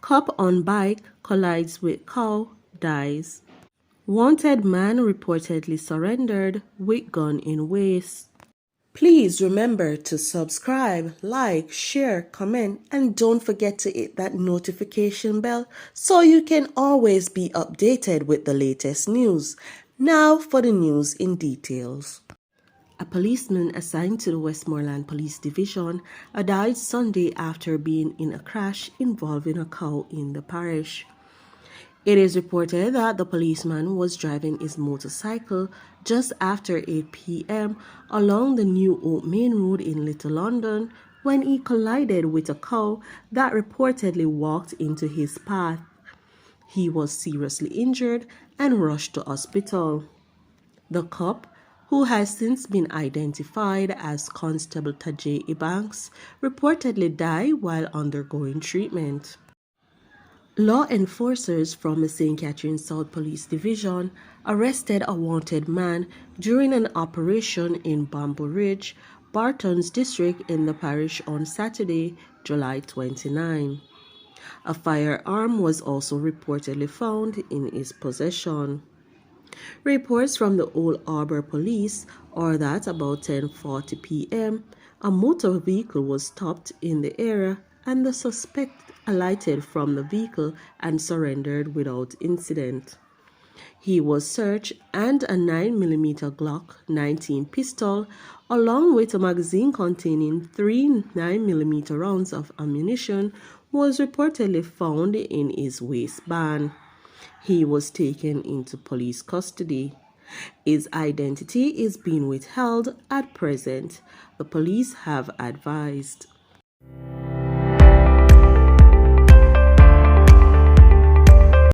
Cop on bike collides with cow, dies. Wanted man reportedly surrendered with gun in waist. Please remember to subscribe, like, share, comment, and don't forget to hit that notification bell so you can always be updated with the latest news. Now for the news in details. A policeman assigned to the Westmoreland Police Division died Sunday after being in a crash involving a cow in the parish. It is reported that the policeman was driving his motorcycle just after 8 p.m. along the New Oak Main Road in Little London when he collided with a cow that reportedly walked into his path. He was seriously injured and rushed to hospital. The cop, who has since been identified as Constable Tajay Ebanks, reportedly died while undergoing treatment. Law enforcers from the St. Catherine South Police Division arrested a wanted man during an operation in Bamboo Ridge, Barton's district in the parish on Saturday, July 29. A firearm was also reportedly found in his possession. Reports from the Old Harbour Police are that about 10:40 p.m., a motor vehicle was stopped in the area and the suspect alighted from the vehicle and surrendered without incident. He was searched and a 9mm Glock 19 pistol along with a magazine containing 3 9mm rounds of ammunition was reportedly found in his waistband. He was taken into police custody. His identity is being withheld at present, the police have advised.